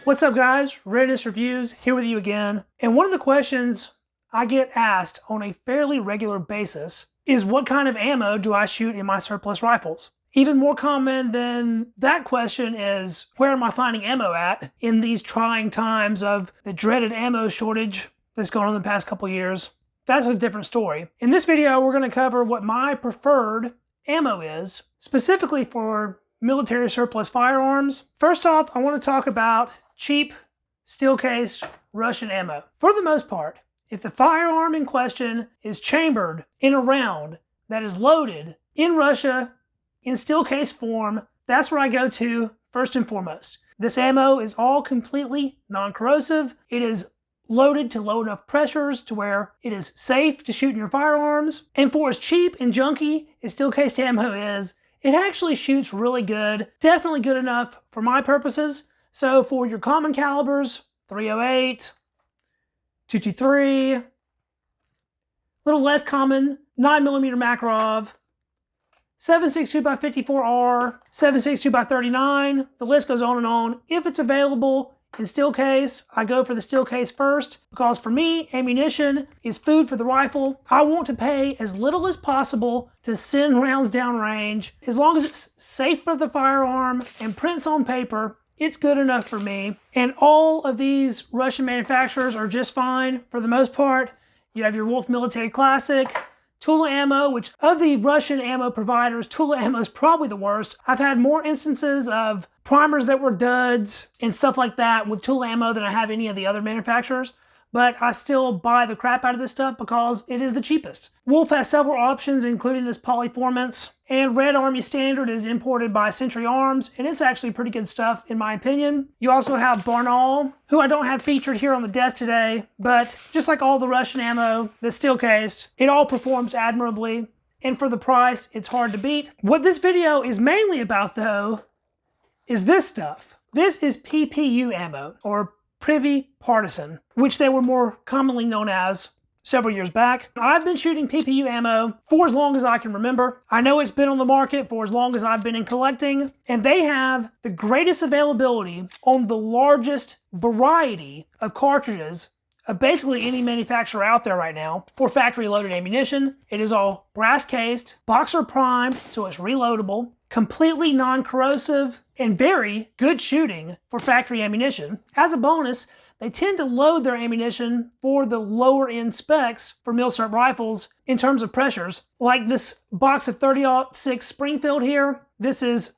What's up guys, Readiness Reviews here with you again. And one of the questions I get asked on a fairly regular basis is what kind of ammo do I shoot in my surplus rifles? Even more common than that question is where am I finding ammo at in these trying times of the dreaded ammo shortage that's gone on the past couple years. That's a different story. In this video, we're going to cover what my preferred ammo is, specifically for military surplus firearms. First off, I want to talk about cheap, steel-cased Russian ammo. For the most part, if the firearm in question is chambered in a round that is loaded in Russia in steel-case form, that's where I go to first and foremost. This ammo is all completely non-corrosive. It is loaded to low enough pressures to where it is safe to shoot in your firearms. And for as cheap and junky as steel-cased ammo is, it actually shoots really good. Definitely good enough for my purposes. So for your common calibers, 308, 223, a little less common, 9mm Makarov, 7.62x54R, 7.62x39, the list goes on and on. If it's available in steel case, I go for the steel case first because for me, ammunition is food for the rifle. I want to pay as little as possible to send rounds downrange. As long as it's safe for the firearm and prints on paper, it's good enough for me. And all of these Russian manufacturers are just fine for the most part. You have your Wolf Military Classic, Tula Ammo, which of the Russian ammo providers, Tula Ammo is probably the worst. I've had more instances of primers that were duds and stuff like that with Tula Ammo than I have any of the other manufacturers, but I still buy the crap out of this stuff because it is the cheapest. Wolf has several options, including this Polyformance, and Red Army Standard is imported by Century Arms, and it's actually pretty good stuff in my opinion. You also have Barnaul, who I don't have featured here on the desk today, but just like all the Russian ammo that's steel cased, it all performs admirably, and for the price, it's hard to beat. What this video is mainly about though, is this stuff. This is PPU ammo, or Privy Partisan, which they were more commonly known as several years back. I've been shooting PPU ammo for as long as I can remember. I know it's been on the market for as long as I've been in collecting, and they have the greatest availability on the largest variety of cartridges of basically any manufacturer out there right now for factory loaded ammunition. It is all brass cased, boxer primed, so it's reloadable, completely non-corrosive, and very good shooting for factory ammunition. As a bonus, they tend to load their ammunition for the lower end specs for Milsurps rifles in terms of pressures. Like this box of 30-06 Springfield here, this is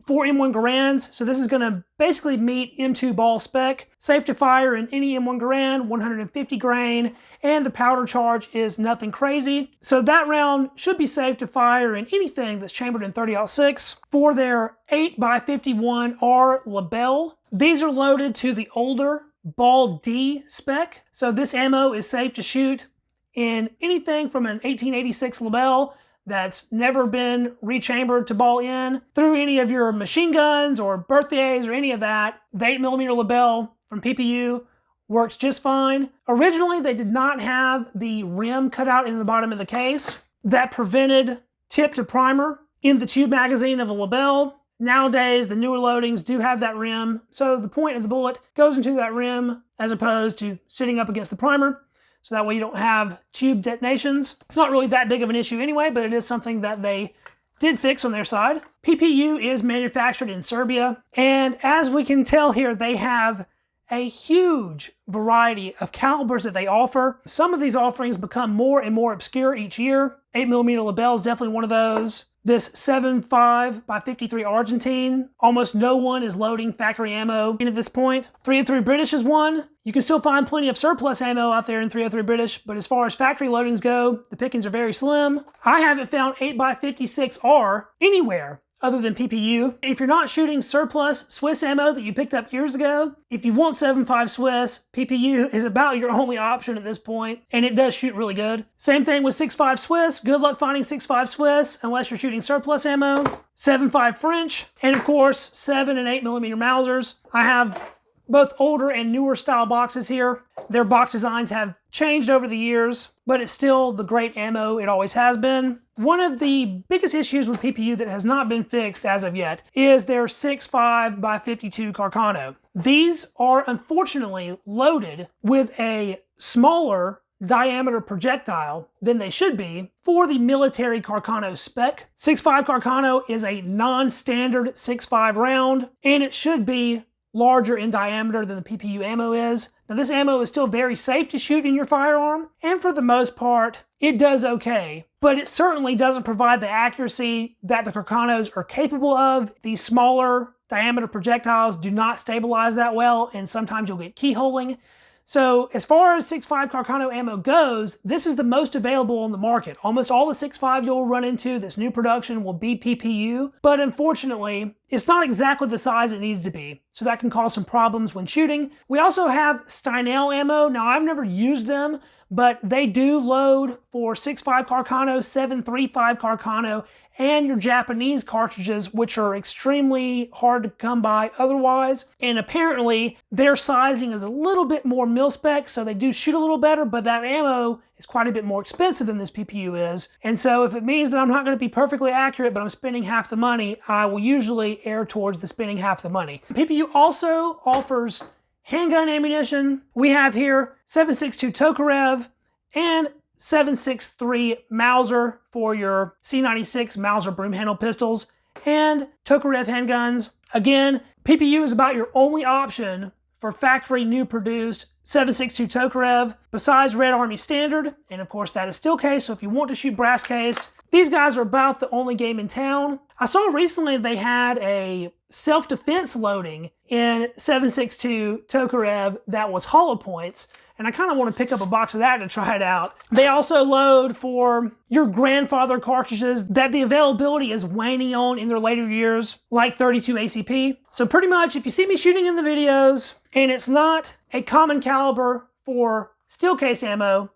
4 M1 Garands, so this is going to basically meet M2 ball spec. Safe to fire in any M1 Garand, 150 grain, and the powder charge is nothing crazy. So that round should be safe to fire in anything that's chambered in 30-06. For their 8x51R Label, these are loaded to the older Ball D spec, so this ammo is safe to shoot in anything from an 1886 Label that's never been rechambered to ball in through any of your machine guns or birthdays or any of that. The 8mm Label from PPU works just fine. Originally, they did not have the rim cut out in the bottom of the case that prevented tip to primer in the tube magazine of a Label. Nowadays, the newer loadings do have that rim, so the point of the bullet goes into that rim as opposed to sitting up against the primer. So that way you don't have tube detonations. It's not really that big of an issue anyway, but it is something that they did fix on their side. PPU is manufactured in Serbia, and as we can tell here, they have a huge variety of calibers that they offer. Some of these offerings become more and more obscure each year. 8mm Label is definitely one of those. This 7.5x53 Argentine, almost no one is loading factory ammo in at this point. 303 British is one. You can still find plenty of surplus ammo out there in 303 British, but as far as factory loadings go, the pickings are very slim. I haven't found 8x56R anywhere other than PPU. If you're not shooting surplus Swiss ammo that you picked up years ago, if you want 7.5 Swiss, PPU is about your only option at this point, and it does shoot really good. Same thing with 6.5 Swiss. Good luck finding 6.5 Swiss unless you're shooting surplus ammo. 7.5 French, and of course 7 and 8mm Mausers. I have both older and newer style boxes here. Their box designs have changed over the years, but it's still the great ammo it always has been. One of the biggest issues with PPU that has not been fixed as of yet is their 6.5x52 Carcano. These are unfortunately loaded with a smaller diameter projectile than they should be for the military Carcano spec. 6.5 Carcano is a non-standard 6.5 round, and it should be larger in diameter than the PPU ammo is. Now this ammo is still very safe to shoot in your firearm, and for the most part, it does okay, but it certainly doesn't provide the accuracy that the Carcanos are capable of. These smaller diameter projectiles do not stabilize that well, and sometimes you'll get keyholing. So as far as 6.5 Carcano ammo goes, this is the most available on the market. Almost all the 6.5 you'll run into this new production will be PPU, but unfortunately, it's not exactly the size it needs to be, so that can cause some problems when shooting. We also have Stynel ammo. Now, I've never used them, but they do load for 6.5 Carcano, 7.35 Carcano, and your Japanese cartridges, which are extremely hard to come by otherwise. And apparently, their sizing is a little bit more mil-spec, so they do shoot a little better, but that ammo is quite a bit more expensive than this PPU is. And so if it means that I'm not going to be perfectly accurate, but I'm spending half the money, I will usually err towards the spending half the money. PPU also offers handgun ammunition. We have here 7.62 Tokarev and 7.63 Mauser for your C96 Mauser broom handle pistols and Tokarev handguns. Again, PPU is about your only option for factory new produced 7.62 Tokarev besides Red Army Standard, and of course that is still case, so if you want to shoot brass cased, these guys are about the only game in town. I saw recently they had a self-defense loading in 7.62 Tokarev that was hollow points, and I kind of want to pick up a box of that to try it out. They also load for your grandfather cartridges that the availability is waning on in their later years, like 32 ACP. So pretty much, if you see me shooting in the videos, and it's not a common caliber for steel case ammo,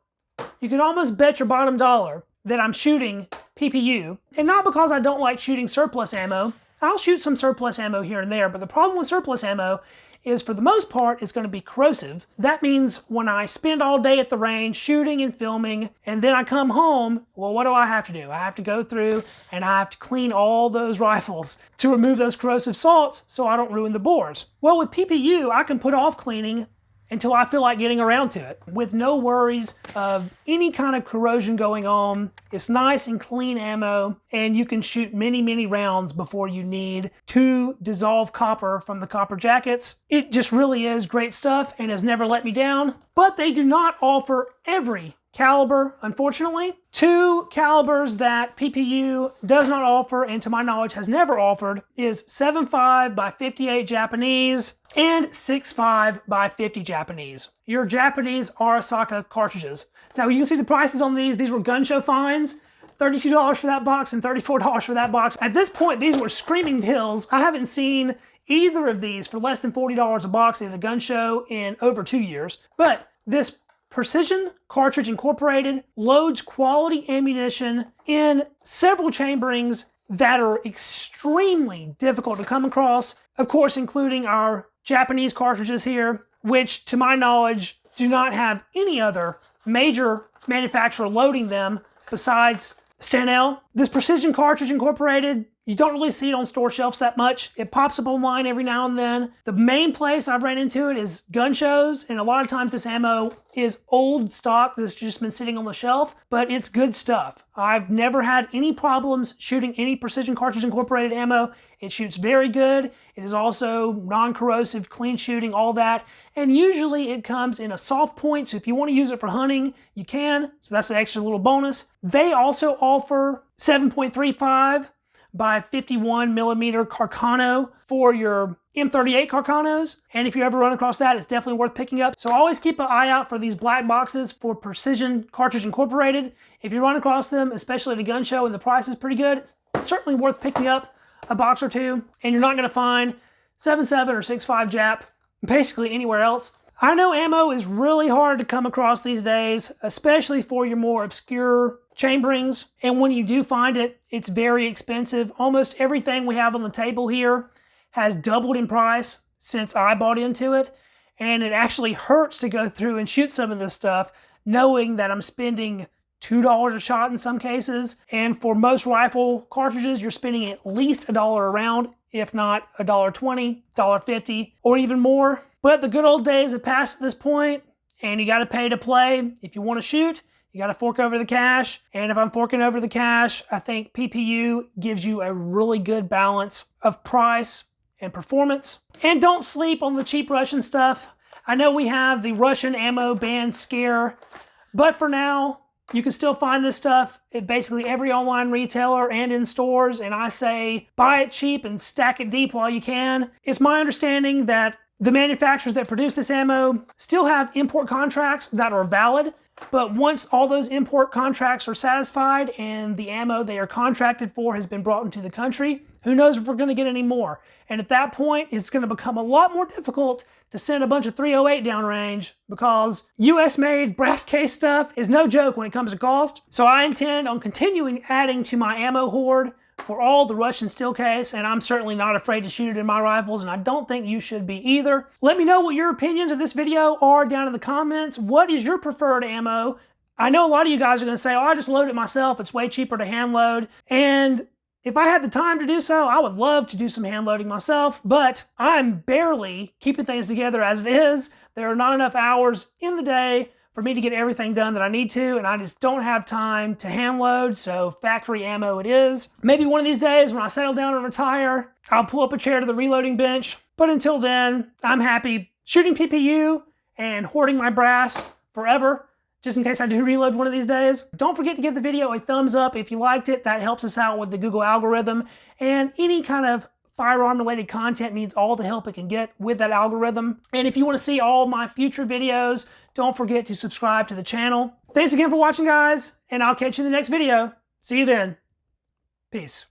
you can almost bet your bottom dollar that I'm shooting PPU. And not because I don't like shooting surplus ammo. I'll shoot some surplus ammo here and there, but the problem with surplus ammo is for the most part, it's going to be corrosive. That means when I spend all day at the range shooting and filming, and then I come home, well, what do I have to do? I have to go through and I have to clean all those rifles to remove those corrosive salts so I don't ruin the bores. Well, with PPU, I can put off cleaning until I feel like getting around to it with no worries of any kind of corrosion going on. It's nice and clean ammo, and you can shoot many, many rounds before you need to dissolve copper from the copper jackets. It just really is great stuff and has never let me down, but they do not offer every caliber, unfortunately. Two calibers that PPU does not offer, and to my knowledge has never offered, is 7.5 by 58 Japanese and 6.5 by 50 Japanese. Your Japanese Arasaka cartridges. Now you can see the prices on these. These were gun show finds. $32 for that box and $34 for that box. At this point, these were screaming deals. I haven't seen either of these for less than $40 a box in a gun show in over 2 years. But this Precision Cartridge Incorporated loads quality ammunition in several chamberings that are extremely difficult to come across. Of course, including our Japanese cartridges here, which to my knowledge do not have any other major manufacturer loading them besides Stynel. This Precision Cartridge Incorporated, you don't really see it on store shelves that much. It pops up online every now and then. The main place I've ran into it is gun shows, and a lot of times this ammo is old stock that's just been sitting on the shelf, but it's good stuff. I've never had any problems shooting any Precision Cartridge Incorporated ammo. It shoots very good. It is also non-corrosive, clean shooting, all that. And usually it comes in a soft point, so if you want to use it for hunting, you can. So that's an extra little bonus. They also offer 7.35 by 51 millimeter Carcano for your M38 Carcanos. And if you ever run across that, it's definitely worth picking up. So always keep an eye out for these black boxes for Precision Cartridge Incorporated. If you run across them, especially at a gun show and the price is pretty good, it's certainly worth picking up a box or two. And you're not going to find 7.7 or 6.5 Jap basically anywhere else. I know ammo is really hard to come across these days, especially for your more obscure chamberings. And when you do find it, it's very expensive. Almost everything we have on the table here has doubled in price since I bought into it. And it actually hurts to go through and shoot some of this stuff, knowing that I'm spending $2 a shot in some cases. And for most rifle cartridges, you're spending at least $1 a round, if not $1.20, $1.50, or even more. But the good old days have passed at this point, and you got to pay to play. If you want to shoot, you got to fork over the cash. And if I'm forking over the cash, I think PPU gives you a really good balance of price and performance. And don't sleep on the cheap Russian stuff. I know we have the Russian ammo ban scare, but for now, you can still find this stuff at basically every online retailer and in stores, and I say buy it cheap and stack it deep while you can. It's my understanding that the manufacturers that produce this ammo still have import contracts that are valid, but once all those import contracts are satisfied and the ammo they are contracted for has been brought into the country, who knows if we're going to get any more. And at that point, it's going to become a lot more difficult to send a bunch of 308 downrange, because US-made brass case stuff is no joke when it comes to cost. So I intend on continuing adding to my ammo hoard for all the Russian steel case, and I'm certainly not afraid to shoot it in my rifles, and I don't think you should be either. Let me know what your opinions of this video are down in the comments. What is your preferred ammo? I know a lot of you guys are going to say, oh, I just load it myself. It's way cheaper to hand load. And if I had the time to do so, I would love to do some hand loading myself, but I'm barely keeping things together as it is. There are not enough hours in the day for me to get everything done that I need to, and I just don't have time to hand load, so factory ammo it is. Maybe one of these days when I settle down and retire, I'll pull up a chair to the reloading bench, but until then, I'm happy shooting PPU and hoarding my brass forever, just in case I do reload one of these days. Don't forget to give the video a thumbs up if you liked it. That helps us out with the Google algorithm, and any kind of firearm related content needs all the help it can get with that algorithm. And if you want to see all my future videos, don't forget to subscribe to the channel. Thanks again for watching, guys, and I'll catch you in the next video. See you then. Peace.